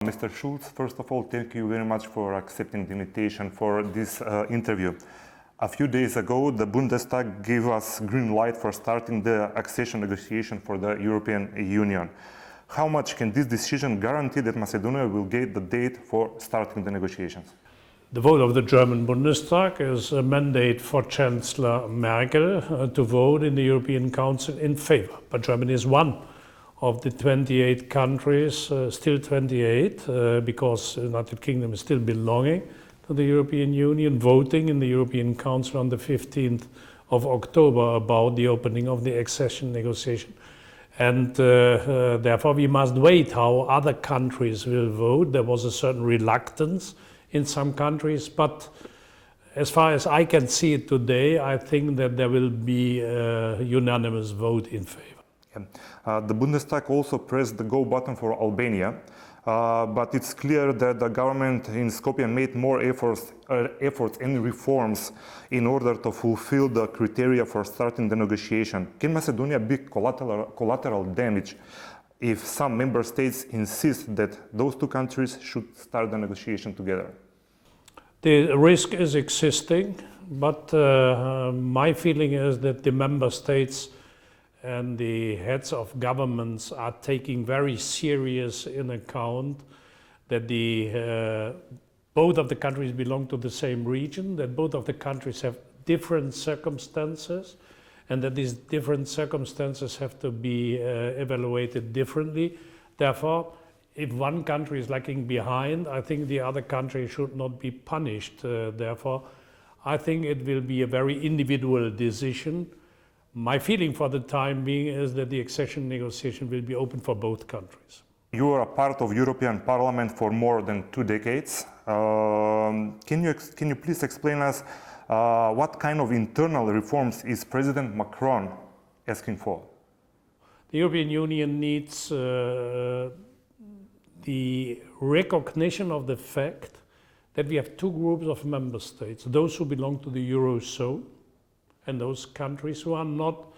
Mr. Schulz, first of all, thank you very much for accepting the invitation for this interview. A few days ago, the Bundestag gave us green light for starting the accession negotiation for the European Union. How much can this decision guarantee that Macedonia will get the date for starting the negotiations? The vote of the German Bundestag is a mandate for Chancellor Merkel to vote in the European Council in favor. But Germany is one of the 28 countries, still 28, because the United Kingdom is still belonging to the European Union, voting in the European Council on the 15th of October about the opening of the accession negotiation. And therefore we must wait how other countries will vote. There was a certain reluctance in some countries, but as far as I can see it today, I think that there will be a unanimous vote in favor. The Bundestag also pressed the go button for Albania, but it's clear that the government in Skopje made more efforts and reforms in order to fulfill the criteria for starting the negotiation. Can Macedonia be collateral damage if some member states insist that those two countries should start the negotiation together? The risk is existing, but my feeling is that the member states and the heads of governments are taking very serious in account that both of the countries belong to the same region, that both of the countries have different circumstances, and that these different circumstances have to be evaluated differently. Therefore, if one country is lagging behind, I think the other country should not be punished. Therefore, I think it will be a very individual decision. My feeling for the time being is that the accession negotiation will be open for both countries. You are a part of European Parliament for more than 2 decades. Can you please explain us what kind of internal reforms is President Macron asking for? The European Union needs the recognition of the fact that we have two groups of member states, those who belong to the Eurozone and those countries who are not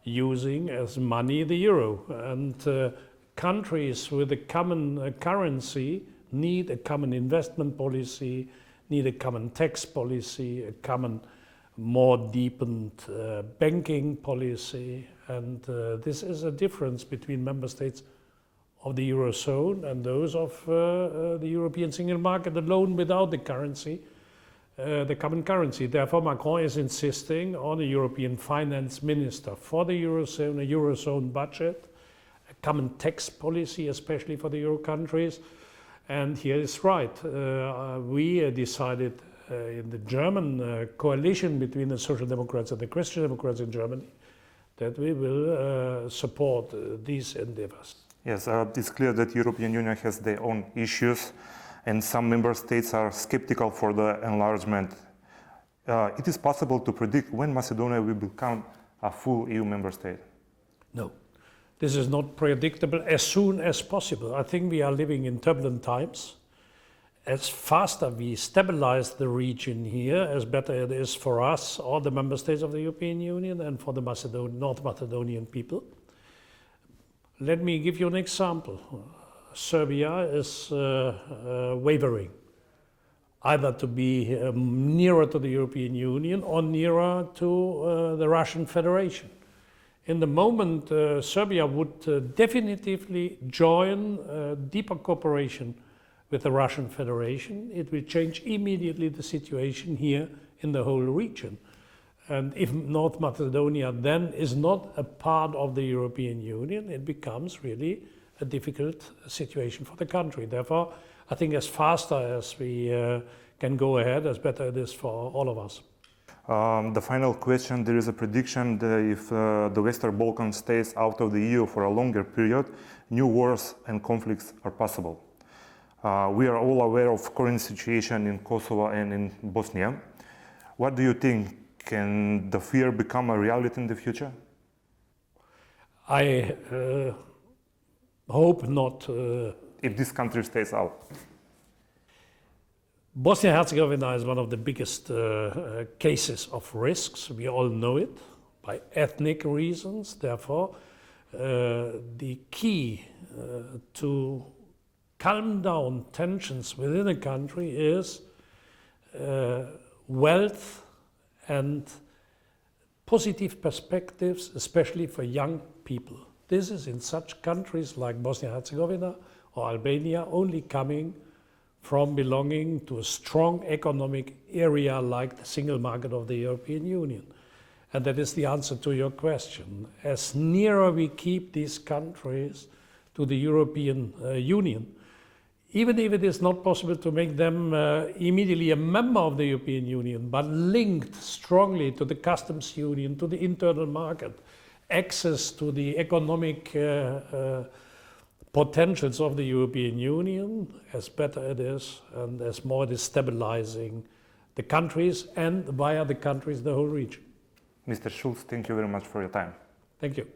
using as money the euro. And countries with a common currency need a common investment policy, need a common tax policy, a common, more deepened banking policy. And this is a difference between member states of the Eurozone and those of the European single market alone without the currency, the common currency. Therefore, Macron is insisting on a European finance minister for the Eurozone, a Eurozone budget, a common tax policy, especially for the Euro countries. And here is right. We decided in the German coalition between the Social Democrats and the Christian Democrats in Germany that we will support these endeavors. Yes, it's clear that the European Union has their own issues and some member states are skeptical for the enlargement. It is possible to predict when Macedonia will become a full EU member state? No. This is not predictable as soon as possible. I think we are living in turbulent times. As faster we stabilize the region here, as better it is for us, all the member states of the European Union, and for the North Macedonian people. Let me give you an example. Serbia is wavering, either to be nearer to the European Union or nearer to the Russian Federation. In the moment Serbia would definitively join deeper cooperation with the Russian Federation, it will change immediately the situation here in the whole region. And if North Macedonia then is not a part of the European Union, it becomes really a difficult situation for the country. Therefore, I think as faster as we can go ahead, as better it is for all of us. The final question, there is a prediction that if the Western Balkan stays out of the EU for a longer period, new wars and conflicts are possible. We are all aware of current situation in Kosovo and in Bosnia. What do you think? Can the fear become a reality in the future? I hope not. If this country stays out? Bosnia-Herzegovina is one of the biggest cases of risks. We all know it, by ethnic reasons. Therefore, the key to calm down tensions within a country is wealth and positive perspectives, especially for young people. This is in such countries like Bosnia-Herzegovina or Albania only coming from belonging to a strong economic area like the single market of the European Union. And that is the answer to your question. As nearer we keep these countries to the European Union, even if it is not possible to make them immediately a member of the European Union, but linked strongly to the customs union, to the internal market, access to the economic potentials of the European Union, as better it is and as more it is stabilizing the countries and via the countries the whole region. Mr. Schulz, thank you very much for your time. Thank you.